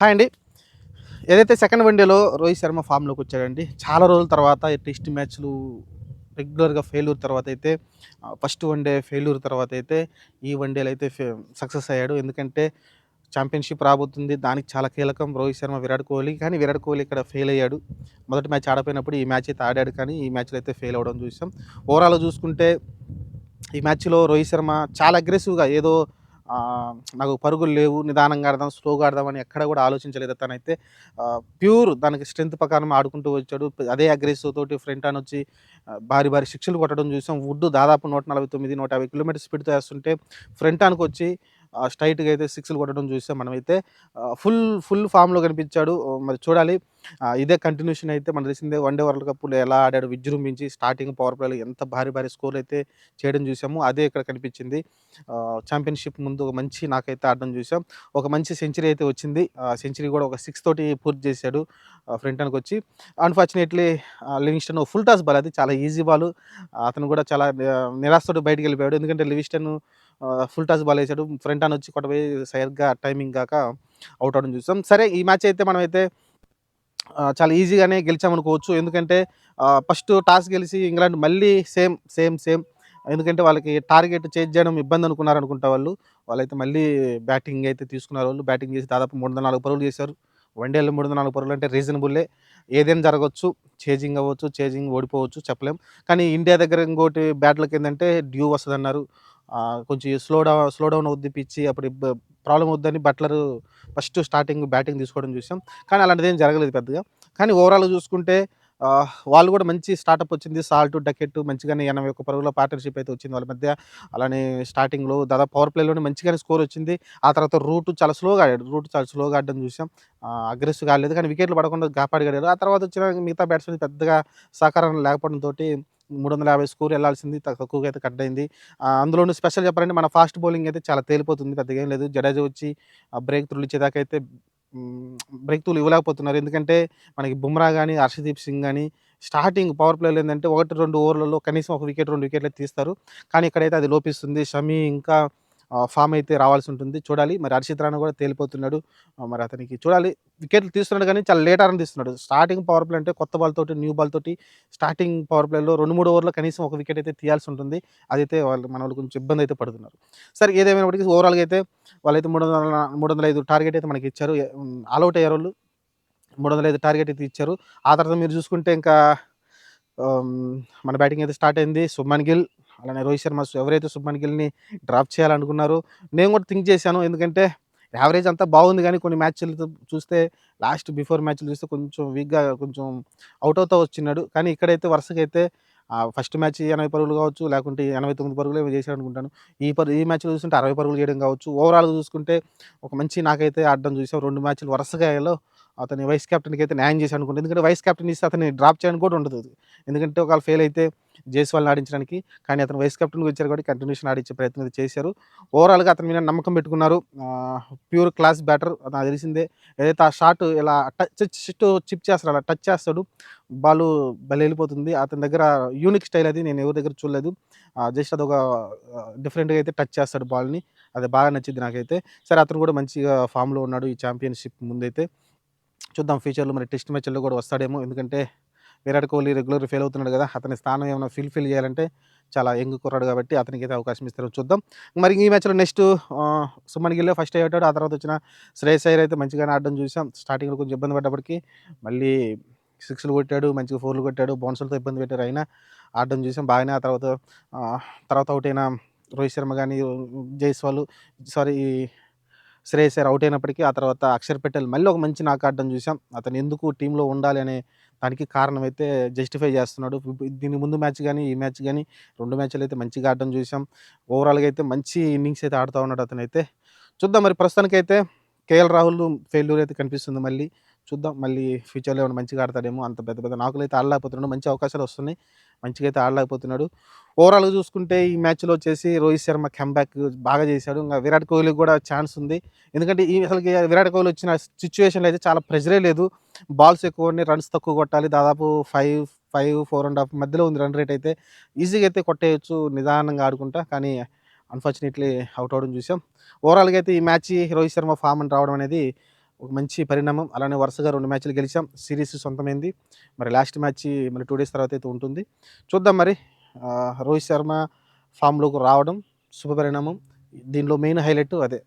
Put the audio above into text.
Hi అండి. ఏదైతే second వన్‌డేలో రోహిత్ శర్మ ఫామ్‌లోకి వచ్చాడండి. చాలా రోజుల తర్వాత టెస్ట్ మ్యాచ్‌లు రెగ్యులర్‌గా ఫెయిల్యూర్ తర్వాతైతే ఫస్ట్ వన్‌డే ఫెయిల్యూర్ తర్వాతైతే ఈ వన్‌డేలో అయితే సక్సెస్ అయ్యాడు. ఎందుకంటే ఛాంపియన్‌షిప్ రాబోతుంది. దానికి చాలా కీలకం రోహిత్ శర్మ, విరాట్ కోహ్లీ. కానీ విరాట్ కోహ్లీ ఇక్కడ ఫెయిల్ అయ్యాడు. మొదటి మ్యాచ్ ఆడపోయినప్పుడు ఈ మ్యాచ్ అయితే ఆడాడు. కానీ ఈ మ్యాచ్‌లో అయితే ఫెయిల్ అవ్వడం చూసాం. ఓవరాల్‌గా చూసుకుంటే ఈ మ్యాచ్‌లో రోహిత్ శర్మ చాలా అగ్రెసివ్‌గా ఏదో నాకు పరుగులు లేవు, నిదానంగా ఆడదాం, స్లోగా ఆడదాం అని ఎక్కడ కూడా ఆలోచించలేదు. తనైతే ప్యూర్ దానికి స్ట్రెంత్ ప్రకారం ఆడుకుంటూ వచ్చాడు. అదే అగ్రెసివ్ తోటి ఫ్రంట్ ఆన్ వచ్చి భారీ భారీ సిక్స్‌లు కొట్టడం చూసాం. వుడ్ దాదాపు 149, 150 కిలోమీటర్ స్పీడ్‌తో ఏస్తుంటే ఫ్రంట్ ఆన్‌కొచ్చి స్ట్రెయిట్‌గా అయితే సిక్స్‌లు కొట్టడం చూసాం మనమైతే. ఫుల్ ఫామ్‌లో కనిపించాడు. మరి చూడాలి. ఇదే కంటిన్యూషన్ అయితే మనకు తెలిసిందే వన్‌డే వరల్డ్ కప్‌లో ఎలా ఆడాడు విజృంభించి స్టార్టింగ్ పవర్ ప్లేలో ఎంత భారీ భారీ స్కోర్‌లు అయితే చేయడం చూసాము. అదే ఇక్కడ కనిపించింది. ఛాంపియన్‌షిప్ ముందు ఒక మంచి నాకైతే ఆడడం చూసాం. ఒక మంచి సెంచరీ అయితే వచ్చింది. సెంచరీ కూడా ఒక 6 తోటి పూర్తి చేశాడు. ఫ్రంట్ ఆన్‌కొచ్చి. Unfortunately Livingstone full toss ball అది చాలా ఈజీ బాల్. అతను కూడా చాలా నిరాశతోటి బయటికెళ్ళిపోయాడు. ఎందుకంటే లివింగ్‌స్టన్ ఫుల్ టాస్ బాల్ ఏసాడు. ఫ్రంట్ ఆన్ వచ్చి కొట్టబోయి సరిగ్గా టైమింగ్ గాక ఔట్ అవ్వడం చూసాం. సరే ఈ మ్యాచ్ అయితే మనమైతే చాలా ఈజీగానే గెలిచామనుకోవచ్చు. ఎందుకంటే ఫస్ట్ టాస్ గెలిసి ఇంగ్లాండ్ మళ్ళీ సేమ్. ఎందుకంటే వాళ్ళకి టార్గెట్ చేజ్ చేయడం ఇబ్బందనుకున్నారనుకుంటా వాళ్ళు. వాళ్ళైతే మళ్ళీ బ్యాటింగ్ అయితే తీసుకున్నారు వాళ్ళు. బ్యాటింగ్ చేసి దాదాపు 304 పరుగులు చేశారు. వన్‌డేలో 304 పరుగులు అంటే రీజనబుల్లే. ఏదైనా జరగొచ్చు. చేజింగ్ అవ్వచ్చు, చేజింగ్ ఓడిపోవచ్చు చెప్పలేం. కానీ ఇండియా దగ్గర ఇంకోటి బ్యాడ్ లక్ ఏందంటే డ్యూ వస్తదన్నారు. కొంచెం స్లో డౌన్ అవుద్ది పిచ్చి. అప్పుడు ప్రాబ్లమ్ అవుద్దని బట్లరు ఫస్ట్ స్టార్టింగ్ బ్యాటింగ్ తీసుకోవడం చూసాం. కానీ అలాంటిదేం జరగలేదు పెద్దగా. కానీ ఓవరాల్‌గా చూసుకుంటే వాళ్ళు కూడా మంచి స్టార్టప్ వచ్చింది. సాల్ట్, డకెట్ మంచిగానే 81 పరుగుల పార్ట్నర్‌షిప్ అయితే వచ్చింది వాళ్ళ మధ్య. అలానే స్టార్టింగ్‌లో దాదాపు పవర్ ప్లేలోనే మంచిగానే స్కోర్ వచ్చింది. ఆ తర్వాత రూట్ చాలా స్లోగా ఆడాడు. రూట్ చాలా స్లోగా ఆడడం చూసాం. అగ్రెసివ్‌గా ఆడలేదు. కానీ వికెట్లు పడకుండా కాపాడగలిగాడు. ఆ తర్వాత వచ్చిన మిగతా బ్యాట్స్‌మెన్ పెద్దగా సహకారం లేకపోవడంతోటి 350 స్కోర్ ఎళ్లాల్సింది తక్కువగా అయితే కట్ అయింది. అందులోనూ స్పెషల్ చెప్పాలంటే మన ఫాస్ట్ బౌలింగ్ అయితే చాలా తేలిపోతుంది. పెద్దగా ఏం లేదు. జడేజా వచ్చి బ్రేక్ త్రూలు ఇచ్చేదాకా అయితే హ్మ్. బ్రేక్ త్రూలు ఇవ్వలేకపోతున్నారు. ఎందుకంటే మనకి బుమ్రా గాని, హర్షదీప్ సింగ్ గాని స్టార్టింగ్ పవర్ ప్లేలో ఏందంటే 1, 2 ఓవర్లలో కనీసం 1 వికెట్, 2 వికెట్‌లే తీస్తారు. కానీ ఇక్కడైతే అది లోపిస్తుంది. షమి ఇంకా ఫామ్ అయితే రావాల్సి ఉంటుంది. చూడాలి. మరి హర్షిత్ రాణా కూడా తేలిపోతున్నాడు. మరి అతనికి చూడాలి. వికెట్లు తీస్తున్నాడు గానీ చాలా లేట్ ఆన్ తీస్తున్నాడు. స్టార్టింగ్ పవర్ ప్లే అంటే కొత్త బాల్ తోటి, న్యూ బాల్ తోటి స్టార్టింగ్ పవర్ ప్లేలో 2, 3 ఓవర్‌లో కనీసం 1 వికెట్ అయితే తీయాల్సి ఉంటుంది. అదైతే మనోళ్ళు కొంచెం ఇబ్బందయితే పడుతున్నారు. సరే ఏదేమైనప్పటికీ ఓవరాల్‌గా అయితే వాళ్ళైతే 305 టార్గెట్ అయితే మనకిచ్చారు. ఆల్ ఔట్ అయ్యారోళ్ళు. 305 టార్గెట్ అయితే ఇచ్చారు. ఆ తర్వాత మీరు చూసుకుంటే ఇంకా ఆహ్, మన బ్యాటింగ్ అయితే స్టార్ట్ అయింది. శుభ్‌మన్ గిల్, అలానే రోహిత్ శర్మ ఎవరైతే శుభ్‌మన్ గిల్‌ని డ్రాప్ చేయాలనుకున్నారో నేను కూడా థింక్ చేశాను. ఎందుకంటే యావరేజ్ అంతా బాగుంది గానీ కొన్ని మ్యాచ్‌లతో చూస్తే బిఫోర్ మ్యాచ్‌లు చూస్తే కొంచెం వీక్‌గా కొంచెం ఔట్ అవుతా వచ్చినాడు. కానీ ఇక్కడైతే వరుసగా అయితే ఫస్ట్ మ్యాచ్ 80 పరుగులు కావచ్చు, లేకుంటే 89 పరుగులో ఏమో చేశాడనుకుంటాను. ఈ మ్యాచ్‌లో చూస్తుంటే 60 పరుగులు చేయడం కావచ్చు. ఓవరాల్‌గా చూసుకుంటే ఒక మంచి నాకైతే ఆడడం చూసాం. 2 మ్యాచ్‌లు వరుసగా అతని వైస్ కెప్టెన్‌కి అయితే న్యాయం చేశాడనుకుంటా. ఎందుకంటే వైస్ కెప్టెన్ ఇస్తే అతన్ని డ్రాప్ చేయడానికి కూడా ఉండదు. ఎందుకంటే ఒకవేళ ఫెయిల్ అయితే జైస్వాల్‌ని ఆడించడానికి. కానీ అతను వైస్ కెప్టెన్‌గా వచ్చారు కాబట్టి కంటిన్యూషన్ ఆడించే ప్రయత్నం అయితే చేశారు. ఓవరాల్‌గా అతని మీద నమ్మకం పెట్టుకున్నారు. ప్యూర్ క్లాస్ బ్యాటర్ నాకు తెలిసిందే. ఏదైతే ఆ షాట్ ఇలా చిప్ చేస్తాడు అలా టచ్ చేస్తాడు. బాలు భలే ఎళ్ళిపోతుంది. అతని దగ్గర యూనిక్ స్టైల్ అది నేను ఎవరి దగ్గర చూడలేదు. జస్ట్ అదొక డిఫరెంట్‌గా అయితే టచ్ చేస్తాడు బాల్‌ని. అది బాగా నచ్చింది నాకైతే. సరే అతను కూడా మంచిగా ఫామ్‌లో ఉన్నాడు ఈ ఛాంపియన్‌షిప్ ముందైతే. చూద్దాం ఫ్యూచర్‌లో మరి టెస్ట్ మ్యాచ్‌ల్లో కూడా వస్తాడేమో. ఎందుకంటే విరాట్ కోహ్లీ రెగ్యులర్‌గా ఫెయిల్ అవుతున్నాడు కదా! అతని స్థానం ఏమైనా ఫిల్ చేయాలంటే చాలా యంగ్ కుర్రాడు కాబట్టి అతనికైతే అవకాశం ఇస్తారో చూద్దాం. మరి ఈ మ్యాచ్‌లో నెక్స్ట్ సుమన్ గిల్లే ఫస్ట్ అయ్యాడు. ఆ తర్వాత వచ్చిన శ్రేయస్ అయ్యర్ అయితే మంచిగానే ఆడడం చూసాం. స్టార్టింగ్‌లో కొంచెం ఇబ్బంది పడ్డప్పటికి మళ్ళీ సిక్స్‌లు కొట్టాడు, మంచిగా ఫోర్‌లు కొట్టాడు. బౌన్సర్‌లతో ఇబ్బంది పెట్టారు. అయినా ఆడడం చూసాం బాగానే. ఆ తర్వాత తర్వాత ఔట్ అయిన రోహిత్ శర్మ గాని, జైస్వాల్ సారీ శ్రేయస్ అయ్యర్ ఔట్ అయినప్పటికీ ఆ తర్వాత అక్షర్ పటేల్ మళ్ళీ ఒక మంచి నాక్ ఆడడం చూసాం. అతను ఎందుకు టీమ్‌లో ఉండాలి అనే దానికి కారణమైతే జస్టిఫై చేస్తున్నాడు. దీని ముందు మ్యాచ్ గాని, ఈ మ్యాచ్ గాని 2 మ్యాచ్‌లయితే మంచిగా ఆడడం చూసాం. ఓవరాల్‌గా అయితే మంచి ఇన్నింగ్స్ అయితే ఆడుతా ఉన్నాడు అతనైతే. చూద్దాం మరి ప్రస్తుతానికైతే కేఎల్ రాహుల్ ఫెయిల్యూర్ అయితే కనిపిస్తుంది మళ్ళీ. చూద్దాం మళ్ళీ ఫ్యూచర్‌లో ఏమైనా మంచిగా ఆడతాడేమో. అంత పెద్ద పెద్ద నాకులైతే ఆడలేకపోతున్నాడు. మంచి అవకాశాలు వస్తున్నాయి. మంచిగా అయితే ఆడలేకపోతున్నాడు. ఓవరాల్‌గా చూసుకుంటే ఈ మ్యాచ్‌లో వచ్చేసి రోహిత్ శర్మ కమ్‌బ్యాక్ బాగా చేశాడు. ఇంగ విరాట్ కోహ్లీకి కూడా ఛాన్స్ ఉంది. ఎందుకంటే అసలకి విరాట్ కోహ్లీ వచ్చిన సిట్యుయేషన్‌లో అయితే చాలా ప్రెషరే లేదు. బాల్స్ ఎక్కువ ఉన్నాయి. రన్స్ తక్కువ కొట్టాలి. దాదాపు 5, 4 ½ మధ్యలో ఉంది రన్ రేట్ అయితే. ఈజీగా అయితే కొట్టేయొచ్చు నిదానంగా ఆడుకుంటా. కానీ అన్‌ఫార్చునేట్‌లీ ఔట్ అవ్వడం చూసాం. ఓవరాల్‌గా అయితే ఈ మ్యాచ్ రోహిత్ శర్మ ఫార్మ్ అని రావడం అనేది ఒక మంచి పరిణామం. అలానే వరుసగా 2 మ్యాచ్‌లు గెలిచాం. సిరీస్ సొంతమైంది. మరి లాస్ట్ మ్యాచ్ మరి 2 డేస్ తర్వాత అయితే ఉంటుంది. చూద్దాం మరి. రోహిత్ శర్మ ఫామ్‌లోకి రావడం శుభపరిణామం. దీనిలో మెయిన్ హైలైట్ అదే.